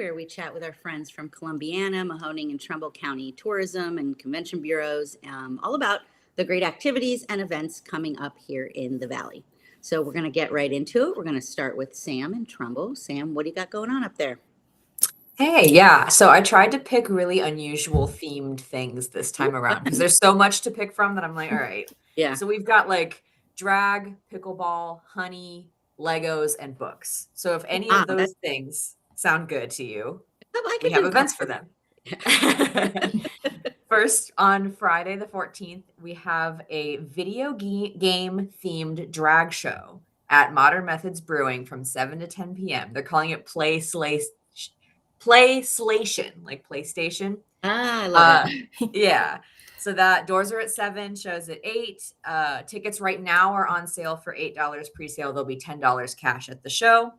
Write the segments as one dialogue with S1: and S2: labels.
S1: where we chat with our friends from Columbiana, Mahoning, and Trumbull County Tourism and Convention Bureaus, all about the great activities and events coming up here in the Valley. So we're going to get right into it. We're going to start with Sam in Trumbull. Sam, what do you got going on up there?
S2: Hey, yeah. So I tried to pick really unusual themed things this
S1: Ooh,
S2: time around because
S1: fun.
S2: there's so much to pick from that I'm like, all right.
S1: Yeah.
S2: So we've got like drag, pickleball, honey, Legos, and books. So if any
S1: Ah,
S2: of those things sound good to you,
S1: I
S2: we
S1: could
S2: have
S1: do
S2: events for
S1: comfort.
S2: them. First, on Friday the 14th, we have a video game themed drag show at Modern Methods Brewing from 7 to 10 p.m. They're calling it Playstation, like PlayStation.
S1: Ah, I love
S2: Uh,
S1: it.
S2: yeah. So that doors are at 7, shows at 8. Tickets right now are on sale for $8 pre-sale. They'll be $10 cash at the show.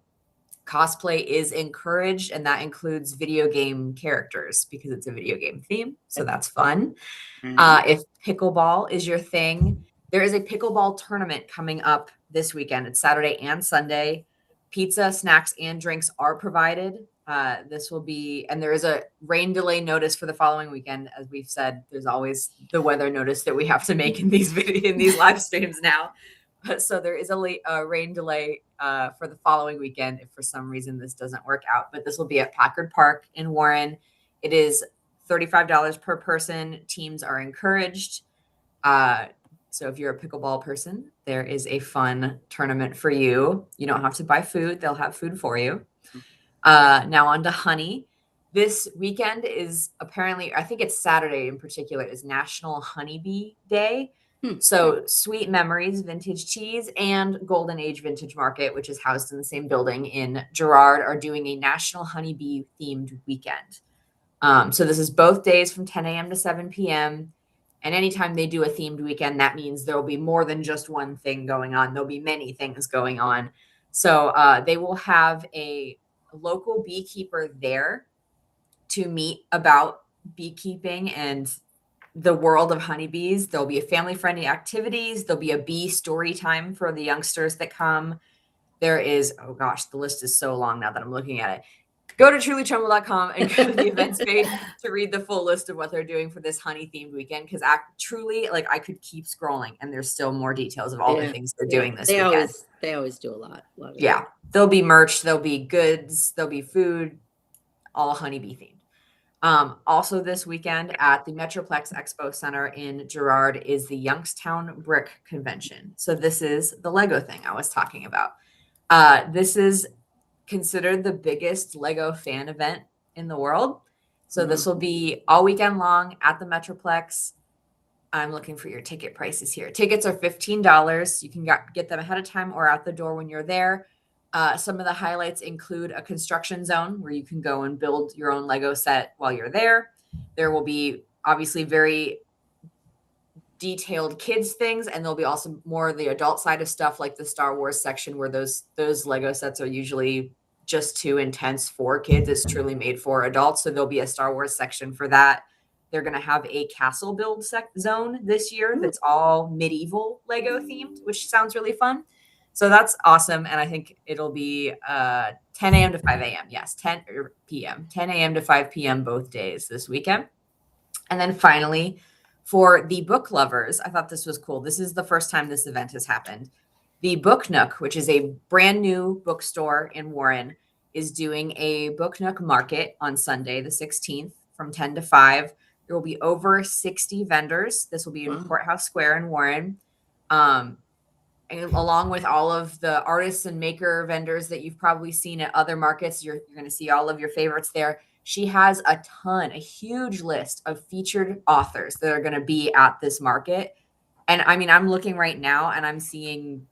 S2: Cosplay is encouraged, and that includes video game characters because it's a video game theme. So that's fun.
S1: Right.
S2: If pickleball is your thing, there is a pickleball tournament coming up this weekend. It's Saturday and Sunday. Pizza, snacks, and drinks are provided. This will be, and there is a rain delay notice for the following weekend. As we've said, there's always the weather notice that we have to make in these live streams now. So there is a rain delay for the following weekend if for some reason this doesn't work out. But this will be at Packard Park in Warren. It is $35 per person. Teams are encouraged. So if you're a pickleball person, there is a fun tournament for you. You don't have to buy food. They'll have food for you. Now on to honey. This weekend is apparently, I think it's Saturday in particular, is National Honeybee Day. So Sweet Memories Vintage Cheese and Golden Age Vintage Market, which is housed in the same building in Girard, are doing a National Honeybee themed weekend. So this is both days from 10 a.m. to 7 p.m. And anytime they do a themed weekend, that means there will be more than just one thing going on. There'll be many things going on. So they will have a local beekeeper there to meet about beekeeping and the world of honeybees. There'll be a family-friendly activities. There'll be a bee story time for the youngsters that come. There is, oh gosh, the list is so long now that I'm looking at it. Go to trulytrumbull.com and go to the events page to read the full list of what they're doing for this honey themed weekend. Because truly, like, I could keep scrolling and there's still more details of all the things they're doing this weekend.
S1: They always do a lot. Love it.
S2: Yeah. There'll be merch, there'll be goods, there'll be food, all honeybee themed. Also this weekend at the Metroplex Expo Center in Girard is the Youngstown Brick Convention. So this is the Lego thing I was talking about. This is considered the biggest Lego fan event in the world. So this will be all weekend long at the Metroplex. I'm looking for your ticket prices here. Tickets are $15. You can get them ahead of time or out the door when you're there. Some of the highlights include a construction zone where you can go and build your own Lego set while you're there. There will be obviously very detailed kids things, and there'll be also more of the adult side of stuff, like the Star Wars section where those Lego sets are usually just too intense for kids. It's truly made for adults. So there'll be a Star Wars section for that. They're going to have a castle build zone this year that's all medieval Lego themed, which sounds really fun. So that's awesome. And I think it'll be 10 a.m. to 5 a.m. Yes, 10 p.m. 10 a.m. to 5 p.m. both days this weekend. And then finally, for the book lovers, I thought this was cool. This is the first time this event has happened. The Book Nook, which is a brand new bookstore in Warren, is doing a Book Nook market on Sunday, the 16th, from 10 to 5. There will be over 60 vendors. This will be in Courthouse Square in Warren. And along with all of the artists and maker vendors that you've probably seen at other markets, you're going to see all of your favorites there. She has a huge list of featured authors that are going to be at this market. And I mean, I'm looking right now and I'm seeing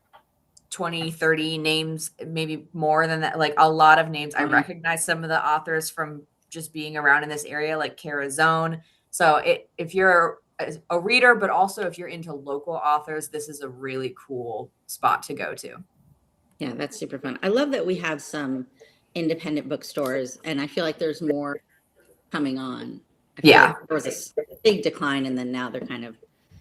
S2: 20, 30 names, maybe more than that, like a lot of names. I recognize some of the authors from just being around in this area, like Kara Zone. So if you're a reader, but also if you're into local authors, this is a really cool spot to go to.
S1: Yeah, that's super fun. I love that we have some independent bookstores, and I feel like there's more coming on. I feel like there was a big decline, and then now they're kind of...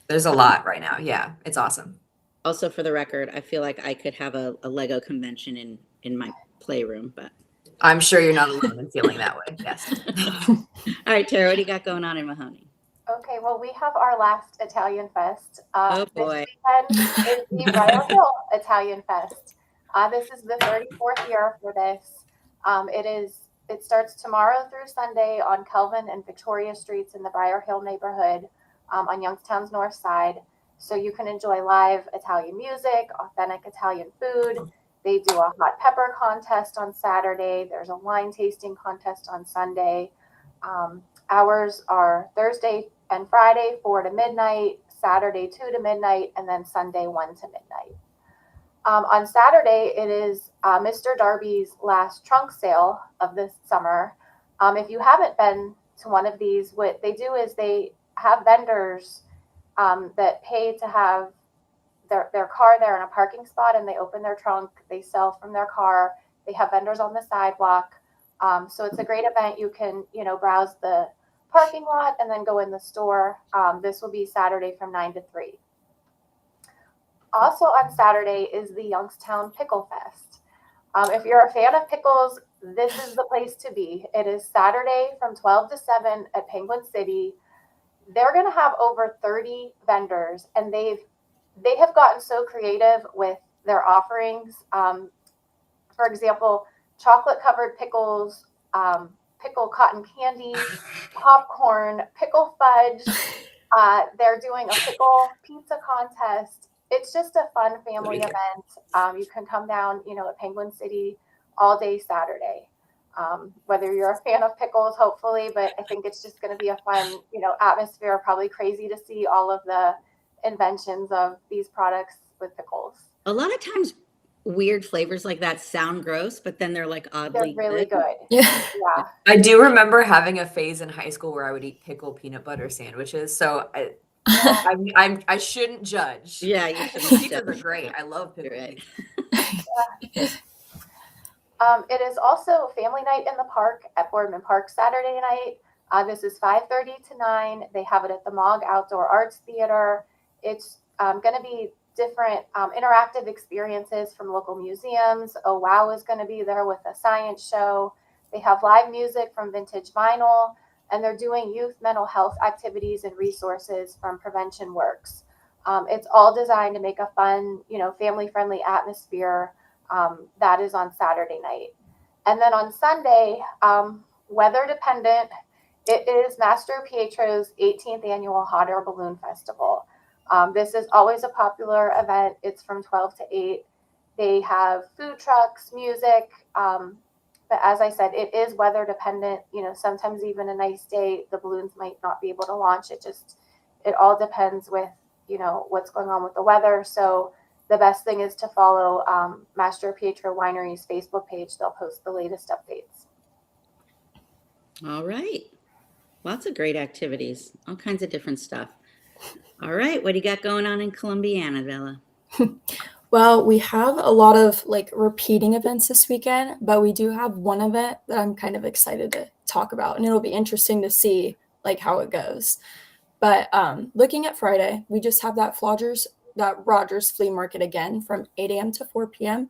S2: There's a lot right now. Yeah, it's awesome.
S1: Also, for the record, I feel like I could have a Lego convention in my playroom, but
S2: I'm sure you're not alone in feeling that way. Yes.
S1: All right, Tara, what do you got going on in Mahoning?
S3: Okay, well, we have our last Italian Fest.
S1: Oh, boy.
S3: This weekend is the Briar Hill Italian Fest. This is the 34th year for this. It starts tomorrow through Sunday on Kelvin and Victoria Streets in the Briar Hill neighborhood on Youngstown's north side. So you can enjoy live Italian music, authentic Italian food. They do a hot pepper contest on Saturday. There's a wine tasting contest on Sunday. Hours are Thursday and Friday, 4 to midnight, Saturday, 2 to midnight, and then Sunday, 1 to midnight. On Saturday, it is Mr. Darby's last trunk sale of this summer. If you haven't been to one of these, what they do is they have vendors that pay to have their car there in a parking spot, and they open their trunk, they sell from their car. They have vendors on the sidewalk. So it's a great event. You can, browse the parking lot and then go in the store. This will be Saturday from 9 to 3. Also on Saturday is the Youngstown Pickle Fest. If you're a fan of pickles, this is the place to be. It is Saturday from 12 to 7 at Penguin City. They're going to have over 30 vendors, and they have gotten so creative with their offerings. For example, chocolate-covered pickles, pickle cotton candy, popcorn, pickle fudge. They're doing a pickle pizza contest. It's just a fun family event. You can come down, at Penguin City all day Saturday. Whether you're a fan of pickles, hopefully, but I think it's just going to be a fun, atmosphere. Probably crazy to see all of the inventions of these products with pickles.
S1: A lot of times weird flavors like that sound gross, but then they're like oddly
S3: They're really good.
S4: Yeah.
S3: Yeah.
S2: I do remember having a phase in high school where I would eat pickle peanut butter sandwiches. So I shouldn't judge.
S1: Yeah, you shouldn't
S2: Pizzas
S1: judge.
S2: are great. I love pickle.
S1: You're right.
S3: It is also family night in the park at Boardman Park Saturday night. This is 5:30 to 9. They have it at the Mog Outdoor Arts Theater. It's going to be different interactive experiences from local museums. Oh Wow is going to be there with a science show. They have live music from Vintage Vinyl, and they're doing youth mental health activities and resources from Prevention Works. It's all designed to make a fun, family-friendly atmosphere. That is on Saturday night. And then on Sunday, weather dependent, it is Master Pietro's 18th annual Hot Air Balloon Festival. This is always a popular event. It's from 12 to 8. They have food trucks, music. But as I said, it is weather dependent. Sometimes even a nice day, the balloons might not be able to launch. It all depends with, what's going on with the weather. So the best thing is to follow Master Pietro Winery's Facebook page. They'll post the latest updates.
S1: All right. Lots of great activities, all kinds of different stuff. All right. What do you got going on in Columbiana, Bella?
S4: Well, we have a lot of repeating events this weekend, but we do have one event that I'm kind of excited to talk about, and it'll be interesting to see how it goes. But looking at Friday, we just have that Rogers Flea Market again from 8 a.m. to 4 p.m.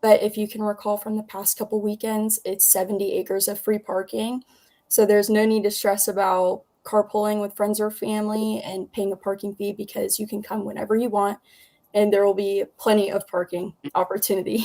S4: But if you can recall from the past couple weekends, it's 70 acres of free parking. So there's no need to stress about carpooling with friends or family and paying a parking fee, because you can come whenever you want, and there will be plenty of parking opportunity.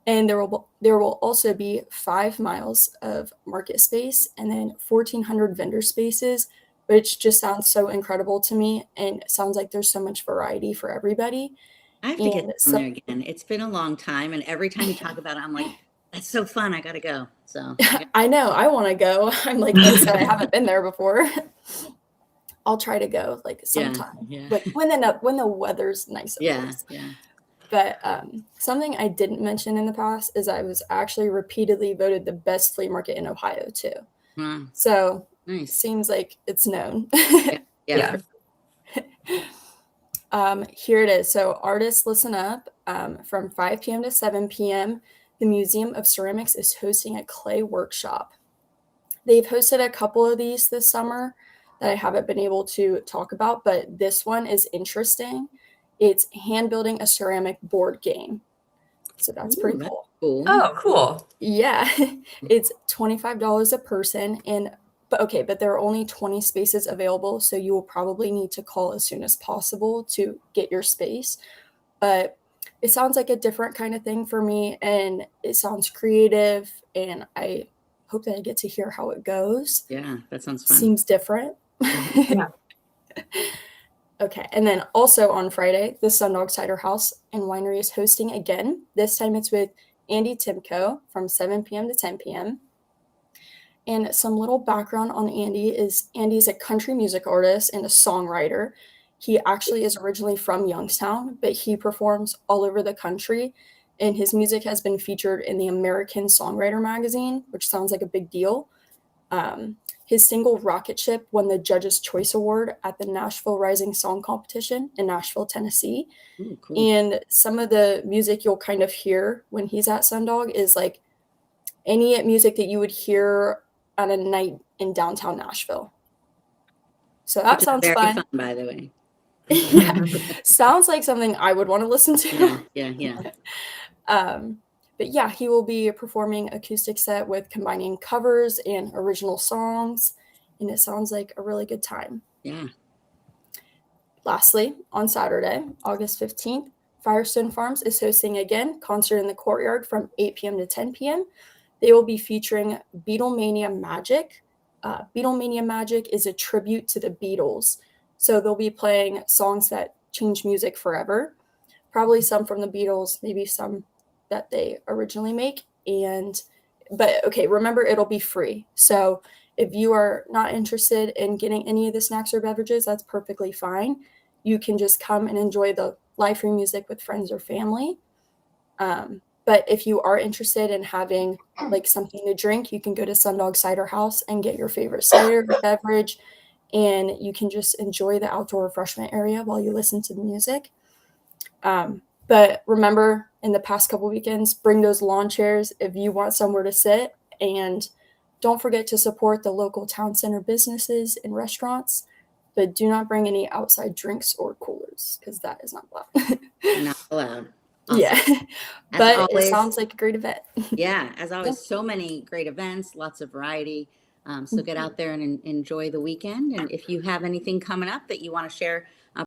S4: And there will also be 5 miles of market space and then 1,400 vendor spaces, which just sounds so incredible to me, and sounds like there's so much variety for everybody.
S1: I have to get down there again. It's been a long time, and every time you talk about it, I'm like, that's so fun. I got to go. So
S4: I know. I want to go. I'm upset I haven't been there before. I'll try to go sometime.
S1: Yeah.
S4: But when the weather's nice.
S1: Yeah.
S4: But something I didn't mention in the past is I was actually repeatedly voted the best flea market in Ohio too.
S1: Wow.
S4: So
S1: Nice.
S4: Seems like it's known.
S1: Yeah.
S4: Here it is. So artists, listen up. From 5 p.m. to 7 p.m., the Museum of Ceramics is hosting a clay workshop. They've hosted a couple of these this summer that I haven't been able to talk about, but this one is interesting. It's hand building a ceramic board game. So that's pretty cool.
S1: Cool.
S2: Oh, cool.
S4: Yeah, it's $25 a person, but there are only 20 spaces available, so you will probably need to call as soon as possible to get your space. But it sounds like a different kind of thing for me, and it sounds creative, and I hope that I get to hear how it goes.
S1: Yeah, that sounds fun.
S4: Seems different.
S2: Yeah.
S4: Okay, and then also on Friday, the Sundog Cider House and Winery is hosting again. This time it's with Andy Timko from 7 p.m. to 10 p.m. And some little background on Andy is Andy's a country music artist and a songwriter. He actually is originally from Youngstown, but he performs all over the country. And his music has been featured in the American Songwriter magazine, which sounds like a big deal. His single Rocket Ship won the Judge's Choice Award at the Nashville Rising Song Competition in Nashville, Tennessee.
S1: Ooh, cool.
S4: And some of the music you'll kind of hear when he's at Sundog is like any music that you would hear on a night in downtown Nashville. So that
S1: Which is
S4: sounds
S1: very
S4: fun.
S1: by the way.
S4: Yeah, sounds like something I would want to listen to.
S1: Yeah.
S4: But yeah, he will be performing acoustic set with combining covers and original songs, and it sounds like a really good time.
S1: Yeah.
S4: Lastly, on Saturday, August 15th, Firestone Farms is hosting again concert in the courtyard from 8 p.m. to 10 p.m. They will be featuring Beatlemania Magic. Beatlemania Magic is a tribute to the Beatles. So they'll be playing songs that change music forever. Probably some from the Beatles, maybe some that they originally make. But okay, remember it'll be free. So if you are not interested in getting any of the snacks or beverages, that's perfectly fine. You can just come and enjoy the live free music with friends or family. But if you are interested in having like something to drink, you can go to Sundog Cider House and get your favorite cider beverage, and you can just enjoy the outdoor refreshment area while you listen to the music. But remember, in the past couple weekends, bring those lawn chairs if you want somewhere to sit, and don't forget to support the local town center businesses and restaurants, but do not bring any outside drinks or coolers because that is not allowed.
S1: Not allowed. Awesome.
S4: Yeah,
S1: As
S4: but
S1: always,
S4: it sounds like a great event.
S1: yeah, as always, so many great events, lots of variety. So get out there and enjoy the weekend. And if you have anything coming up that you want to share